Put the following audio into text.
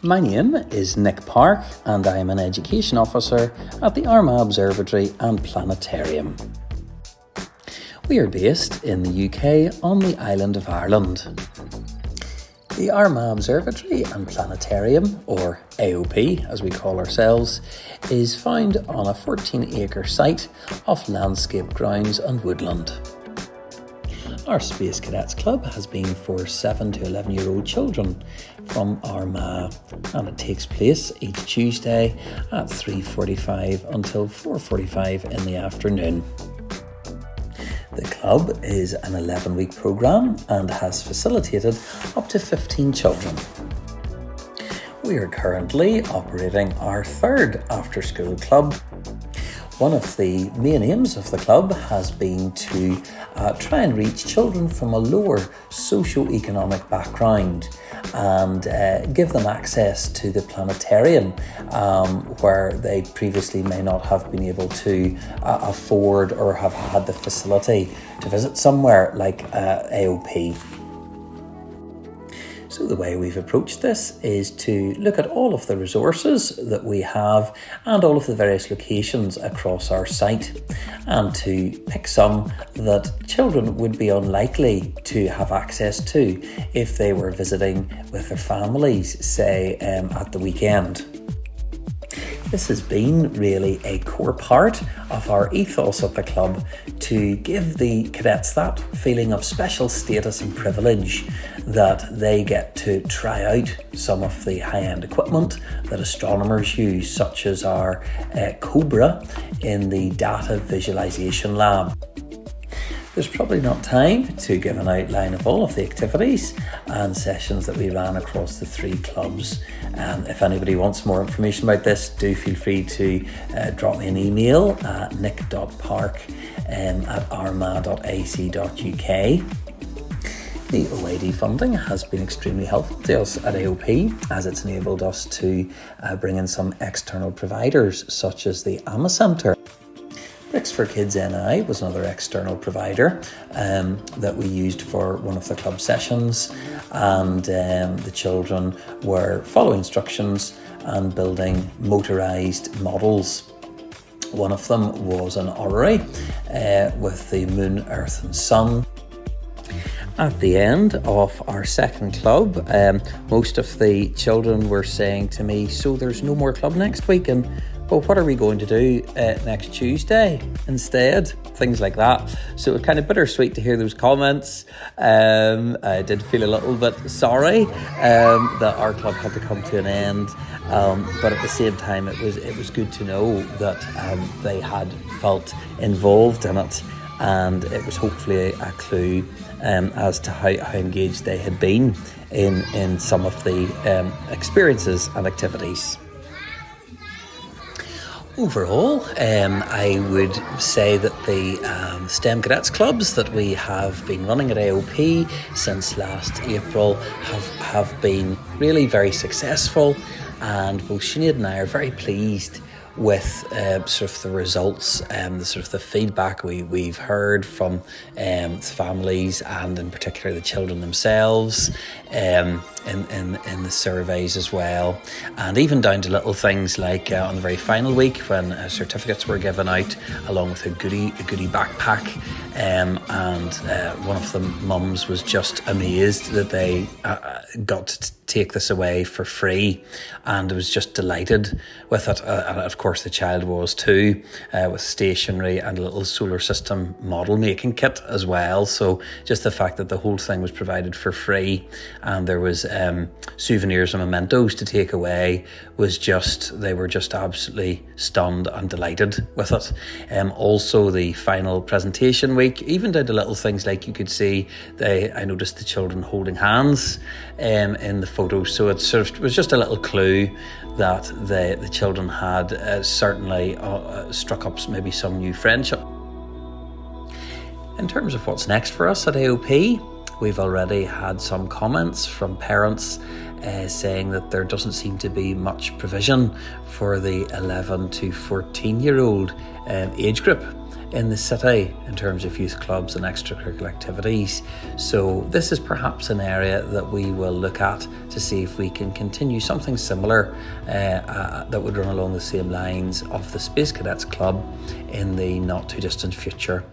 My name is Nick Park and I am an Education Officer at the Armagh Observatory and Planetarium. We are based in the UK on the island of Ireland. The Armagh Observatory and Planetarium, or AOP as we call ourselves, is found on a 14-acre site of landscape grounds and woodland. Our Space Cadets Club has been for 7 to 11-year-old children from Armagh, and it takes place each Tuesday at 3:45 until 4:45 in the afternoon. The club is an 11-week programme and has facilitated up to 15 children. We are currently operating our third after-school club. One of the main aims of the club has been to try and reach children from a lower socio-economic background and give them access to the planetarium where they previously may not have been able to afford or have had the facility to visit somewhere like AOP. So the way we've approached this is to look at all of the resources that we have and all of the various locations across our site, and to pick some that children would be unlikely to have access to if they were visiting with their families, say at the weekend. This has been really a core part of our ethos at the club, to give the cadets that feeling of special status and privilege that they get to try out some of the high-end equipment that astronomers use, such as our Cobra in the data visualization lab. There's probably not time to give an outline of all of the activities and sessions that we ran across the three clubs. If anybody wants more information about this, do feel free to drop me an email at nick.park@armagh.ac.uk. The OAD funding has been extremely helpful to us at AOP, as it's enabled us to bring in some external providers such as the AMA Centre. Bricks for Kids NI was another external provider that we used for one of the club sessions, and the children were following instructions and building motorised models. One of them was an orrery with the moon, earth and sun. At the end of our second club, most of the children were saying to me, so there's no more club next week, and well, what are we going to do next Tuesday instead? Things like that. So it was kind of bittersweet to hear those comments. I did feel a little bit sorry that our club had to come to an end. But at the same time, it was good to know that they had felt involved in it, and it was hopefully a clue as to how engaged they had been in some of the experiences and activities. Overall, I would say that the STEM Cadets clubs that we have been running at AOP since last April have been really very successful, and both Sinead and I are very pleased with sort of the results, the sort of the feedback we've heard from families, and in particular the children themselves, in the surveys as well, and even down to little things like on the very final week when certificates were given out along with a goodie backpack, and one of the mums was just amazed that they got to take this away for free, and was just delighted with it, and of course the child was too, with stationery and a little solar system model making kit as well. So just the fact that the whole thing was provided for free, and there was souvenirs and mementos to take away, they were just absolutely stunned and delighted with it. Also the final presentation week, even down to little things like you could see I noticed the children holding hands in the photos, so it sort of was just a little clue that the children had certainly struck up maybe some new friendship. In terms of what's next for us at AOP, we've already had some comments from parents saying that there doesn't seem to be much provision for the 11 to 14-year-old age group in the city in terms of youth clubs and extracurricular activities. So this is perhaps an area that we will look at to see if we can continue something similar that would run along the same lines of the Space Cadets Club in the not too distant future.